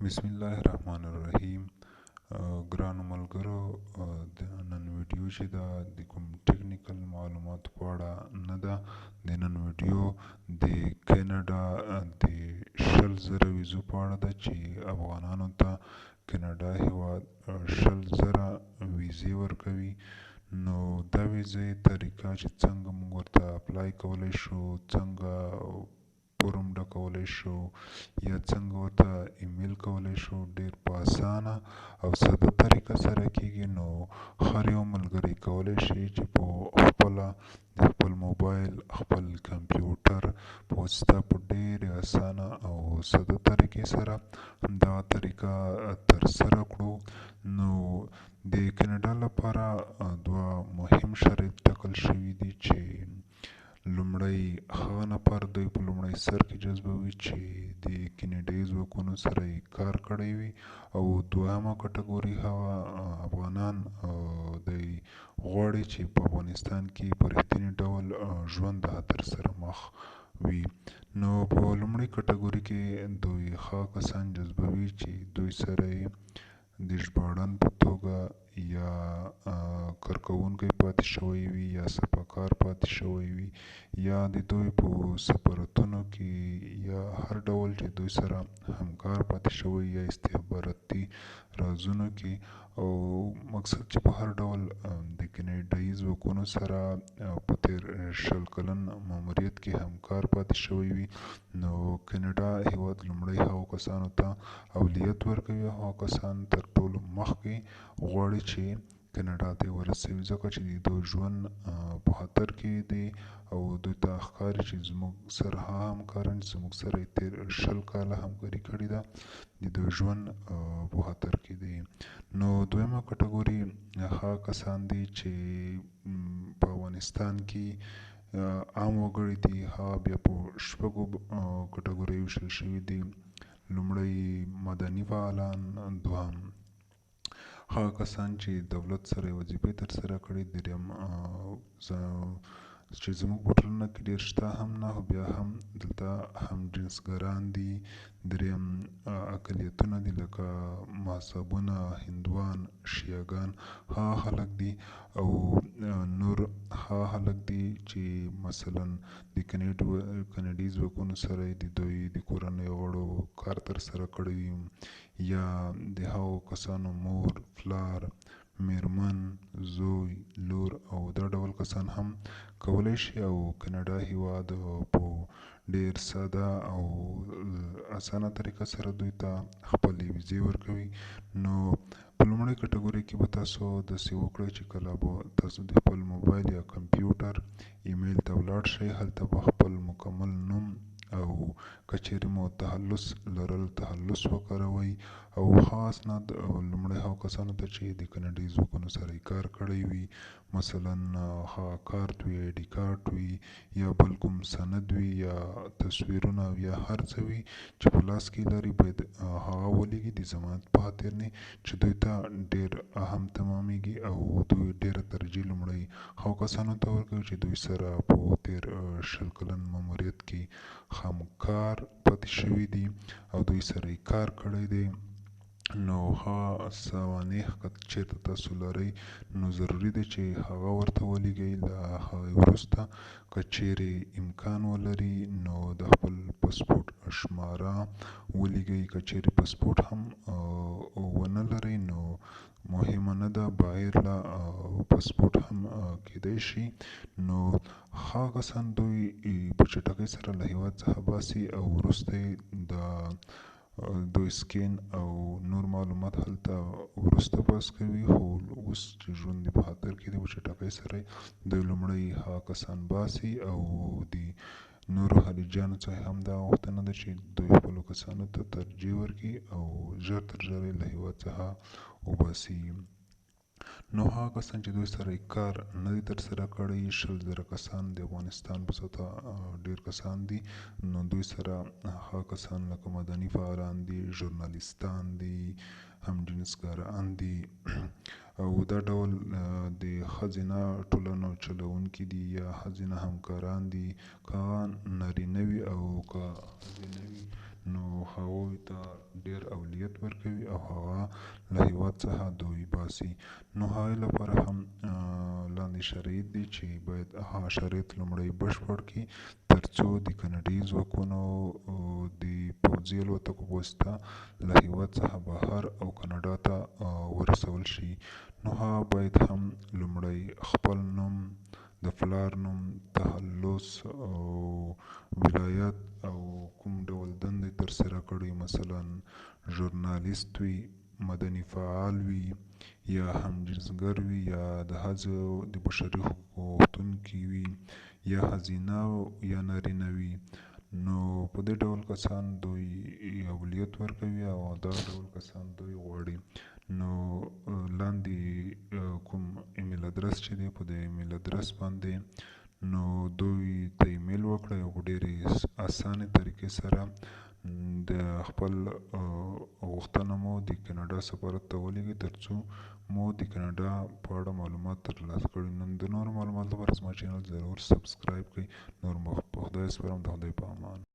بسم الله الرحمن الرحیم. ګرانو ملګرو، د نن ویډیو چې دا د کوم ټکنیکل معلوماتو په اړه نه ده. د نن ویډیو د کینیډا د 100,000 ویزو په اړه ده چې افغانانو ته کینیډا هیواد 100,000 ویزې ورکوي. نو دا ویزې طریقه چې څنګه موږ ورته اپلای کولی شو، څنګه فورم ډکولی شو یا څنګه ورته ایمیل کولی شو، ډیر په اسانه او ساده طریقه سره کیږي. نو هر یو ملګری کولی شي چې په خپله د خپل موبایل، خپل کمپیوټر په واسطه په ډیرې اسانه او ساده طریقې سره دا طریقه ترسره کړو. نو د کینیډا لپاره دوه مهم شرایط ټاکل شوي دي چې لومړی هغه نفر دوی په لومړي سر کې جذبوي چې د کینیډایي ځواکونو سره یې کار کړی وي، او دویمه کټګوري هغه افغانان دوی غواړي چې په افغانستان کې په رښتیني ډول ژوند ترسره مخ وي. نو په لومړۍ کټګوري کې دوی هغه کسان جذبوي چې دوی سره یې د ژباړن په توګه یا کارکوونکی پاتې شوی وي یا سپاکار پاتې شوی وي، یا د دوی په سفارتونو کې یا هر ډول چې دوی سره همکار پاتې شوی یا استخباراتي رازونو کې، او مقصد چې په هر ډول د کینیډایي ځواکونو سره په تیر 100 کلن ماموریت کې همکار پاتې شوی وي. نو کینیډا هیواد لومړی هغو کسانو ته اولیت ورکوي، هغه کسان تر ټولو مخکې غواړي چې کینیډا ته ورسوي، ځکه چې د دوی ژوند په خطر کې دی او دوی ته ښکاري چې زموږ سره هغه همکاران چې زموږ سره یې تیر 100 کاله همکاري کړې ده د دوی ژوند په خطر کې دی. نو دویمه کټګوري هغه کسان دي چې په افغانستان کې عام وګړي دي. هغه بیا په شپږو کټګوریو ویشل شوي دي. لومړی مدني فعالان، دوهم هغه کسان چې دولت سره وظیفې ترسره کړي، دریم چې زموږ په ټولنه کې ډیر شته هم نه، خو بیا هم دلته هم جنسګران دي، دریم اقلیتونه دي لکه مذهبونه، هندوان، شیعهګان، هغه خلک دي، او نور هغه خلک دي چې مثلا د کینیډي ځواکونو سره د دوی د کورنیو غړو کار ترسره کړی وي، یا د هغو کسانو مور، پلار، میرمن، زوی، لور او دا ډول کسان هم کولی شي او کینیډا هیواد په ډیر ساده او اسانه طریقه سره دوی ته خپلې ویزې ورکوي. نو په لومړۍ کټګوري کې به تاسو داسې وکړئ چې کله به تاسو د خپل موبایل یا کمپیوټر ایمیل ته ولاړ شئ، هلته به خپل مکمل نوم او کچېرې مو تخلص لرل تخلص وکاروئ، او هغه اسناد لومړی هغو کسانو ته چې د کینیډایي ځواکونو سره یې کار کړی وي، مثلا هغه کارت وي، آی ډي کارت وي، یا بل کوم سند وي، یا تصویرونه یا هر څه وي چې په لاس کې لري باید هغه ولیږي د ضمانت په خاطر نه، چې دوی ته ډیر اهم تمامیږي، او دوی ډیره ترجیح لومړی هغو کسانو ته ورکوي چې دوی سره په تیر 100 کلن ماموریت کې همکار پاتې شوي دي او دوی سره یې کار کړی دی. نو هغه سوانح که چیرته تاسو لرئ نو ضروري دی چې هغه ورته ولیږئ. له هغې وروسته که چیرې امکان ولري نو د خپل پاسپورټ شماره ولیږئ. که چیرې پاسپورټ هم ونه لرئ نو مهمه نه ده، بغیر له پاسپورټ هم کیدای شي. نو هغه کسان دوی په چټکۍ سره له هیواد څخه باسي او وروسته د دوی سکین او نور معلومات هلته وروسته بس کوي، خو اوس چې ژوند په خطر کې دی په چټکۍ سره دوی لومړی هغه کسان باسي، او د نورو خارجیانو څخه هم دا غوښتنه ده چې دوی خپلو کسانو ته ترجیح ورکړي او ژر تر ژره یې له هیواد څخه وباسي. نو هغه کسان چې دوی سره یې کار نه دی ترسره کړی، 100,000 کسان د افغانستان په سطحه ډیر کسان دي. نو دوی سره هغه کسان لکه مدني فعالان دي، ژورنالیستان دي، هم جنسګران دي، او دا ډول د ښځینه ټولنو چلوونکي دي یا ښځینه همکاران دي، که هغه نارینه وي او که ښځینه وي، نو هغوی ته ډیر اولیت او هغه له هیواد څخه دوی باسي. نو هغې لپاره هم لاندې شرایط دي چې باید هغه شرایط لومړی بشپړ کړي ترڅو د کاناډایي ځواکونو د پوځي الوتکو په واسطه له هیواد څخه بهر او کاناډا ته ورسول شي. نو هغه باید هم لومړی خپل نوم، د پلار نوم، تخلص او ولایت او کوم ډول دندې ترسره کړي، مثلا ژورنالیست وي، مدني فعال وي، یا هم جنسګر وي، یا د ښځو د بشري حقوقو غوښتونکي وي، یا ښځینه یا نارینه وي. نو په دې ډول کسان دوی اولویت ورکوي او دغه ډول کسان دوی غواړي. نو لاندې کوم ایمیل ادرس چې دی په دې ایمیل ادرس باندې نو دوی ته ایمیل وکړئ او په ډېرې اسانه طریقې سره د خپل غوښتنه مو د کاناډا سفارت ته ولیږئ ترڅو مو د کاناډا په اړه معلومات ترلاسه کړي. نو د نورو معلوماتو لپاره زما چینل ضرور سبسکرایب کړئ. نور مو په خدای سپارم. د خدای په امان.